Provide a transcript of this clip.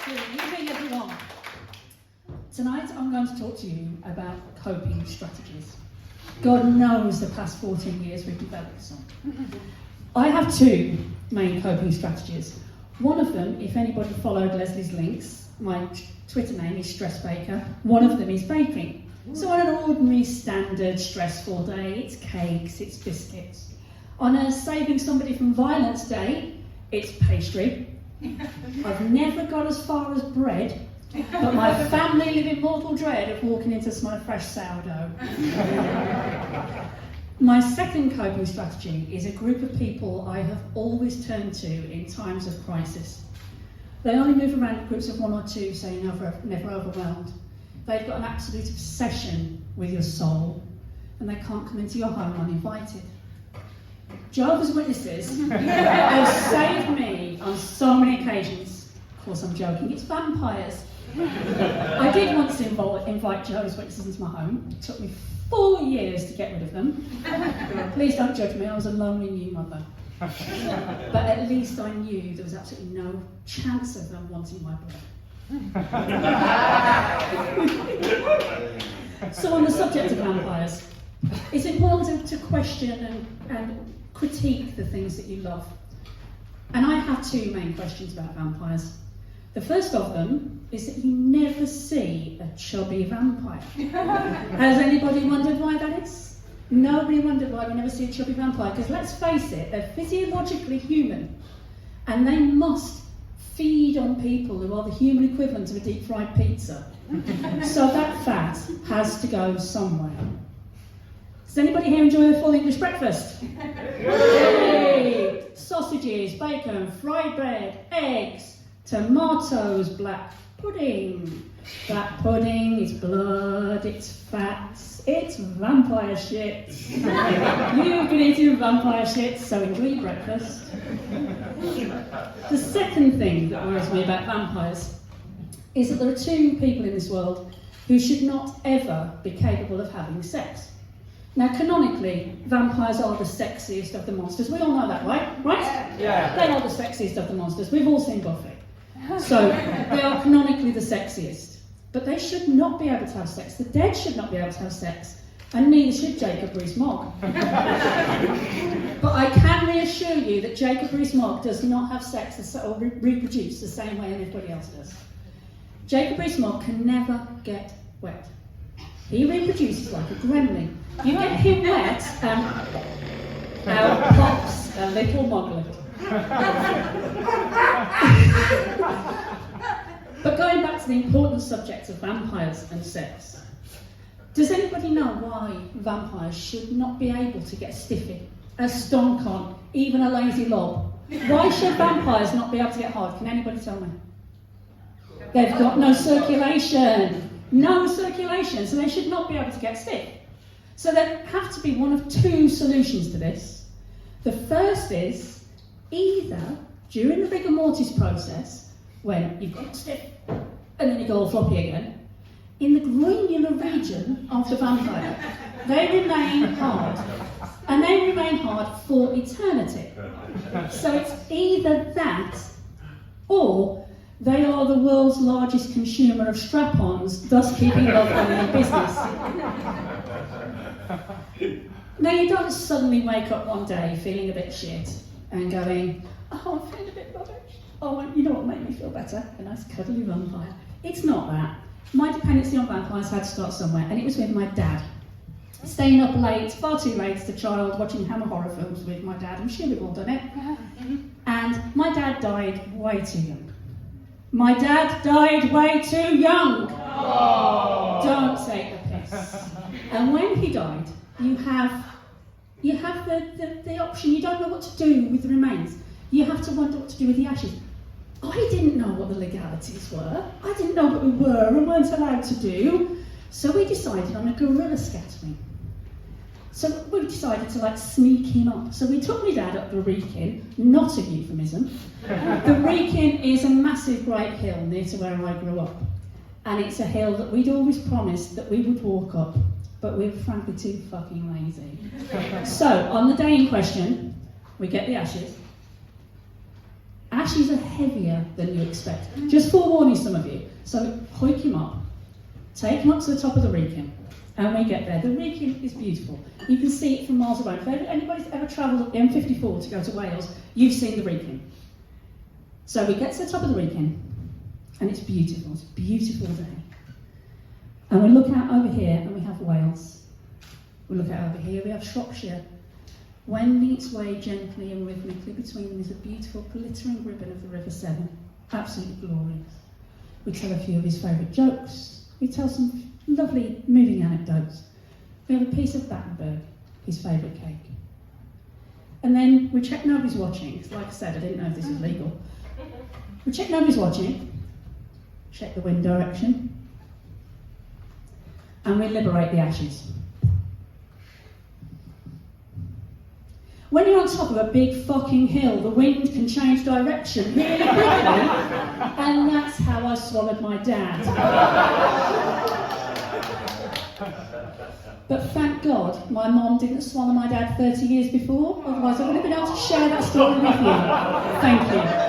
Good evening, everyone. Tonight I'm going to talk to you about coping strategies. God knows the past 14 years we've developed some. I have two main coping strategies. One of them, if anybody followed Leslie's links, my Twitter name is Stress Baker. One of them is baking. So on an ordinary, standard, stressful day, it's cakes, it's biscuits. On a saving somebody from violence day, it's pastry. I've never got as far as bread, but my family live in mortal dread of walking into my fresh sourdough. My second coping strategy is a group of people I have always turned to in times of crisis. They only move around in groups of one or two, so you're never overwhelmed. They've got an absolute obsession with your soul, and they can't come into your home uninvited. Jehovah's Witnesses have saved me on so many occasions. Of course, I'm joking. It's vampires. I did once invite Jehovah's Witnesses into my home. It took me 4 years to get rid of them. Please don't judge me. I was a lonely new mother. But at least I knew there was absolutely no chance of them wanting my blood. So on the subject of vampires, it's important to question and critique the things that you love. And I have two main questions about vampires. The first of them is that you never see a chubby vampire. Has anybody wondered why that is? Nobody wondered why we never see a chubby vampire, because let's face it, they're physiologically human, and they must feed on people who are the human equivalent of a deep fried pizza. So that fat has to go somewhere. Does anybody here enjoy a full English breakfast? Yay! Sausages, bacon, fried bread, eggs, tomatoes, black pudding. Black pudding is blood, it's fats, it's vampire shit. You've been eating vampire shit, so enjoy your breakfast. The second thing that worries me about vampires is that there are two people in this world who should not ever be capable of having sex. Now, canonically, vampires are the sexiest of the monsters. We all know that, right? Right? Yeah. They are the sexiest of the monsters. We've all seen Buffy. So, they are canonically the sexiest. But they should not be able to have sex. The dead should not be able to have sex. And neither should Jacob Rees-Mogg. But I can reassure you that Jacob Rees-Mogg does not have sex or reproduce the same way everybody else does. Jacob Rees-Mogg can never get wet. He reproduces like a gremlin. You get him wet, out pops a little moglet. But going back to the important subject of vampires and sex, does anybody know why vampires should not be able to get stiffy, a stonk on, even a lazy lob? Why should vampires not be able to get hard? Can anybody tell me? They've got no circulation. No circulation, so they should not be able to get stiff. So there have to be one of two solutions to this. The first is either during the rigor mortis process, when you've got stiff and then you go all floppy again, in the granular region of the vampire, they remain hard. And they remain hard for eternity. So it's either that or they are the world's largest consumer of strap-ons, thus keeping love going in business. Now, you don't suddenly wake up one day feeling a bit shit and going, oh, I'm feeling a bit rubbish. Oh, you know what made me feel better? A nice cuddly vampire. It's not that. My dependency on vampires had to start somewhere, and it was with my dad. Staying up late, far too late as a child, watching Hammer horror films with my dad. I'm sure we've all done it. And my dad died way too young. My dad died way too young. Oh. Don't take the piss. And when he died, you have the option. You don't know what to do with the remains. You have to wonder what to do with the ashes. I didn't know what the legalities were. I didn't know what we were and weren't allowed to do. So we decided on a guerrilla scattering. So we decided to sneak him up. So we took my dad up the Wrekin, not a euphemism. The Wrekin is a massive great hill near to where I grew up. And it's a hill that we'd always promised that we would walk up, but we were frankly too fucking lazy. So on the day in question, we get the ashes. ashes are heavier than you expect. Just forewarning some of you. So hoik him up, take him up to the top of the Wrekin, and we get there. The Wrekin is beautiful. You can see it from miles away. If anybody's ever travelled the M54 to go to Wales, you've seen the Wrekin. So we get to the top of the Wrekin, and it's beautiful. It's a beautiful day. And we look out over here, and we have Wales. We look out over here, we have Shropshire. Wending its way gently and rhythmically between them is a beautiful glittering ribbon of the River Severn. Absolutely glorious. We tell a few of his favourite jokes. We tell some lovely moving anecdotes. We have a piece of Battenberg, his favourite cake. And then we check nobody's watching. Like I said, I didn't know if this was legal. We check nobody's watching, check the wind direction, and we liberate the ashes. When you're on top of a big fucking hill, the wind can change direction really quickly, and that's how I swallowed my dad. But thank God my mom didn't swallow my dad 30 years before, otherwise I would have been able to share that story with you. Thank you.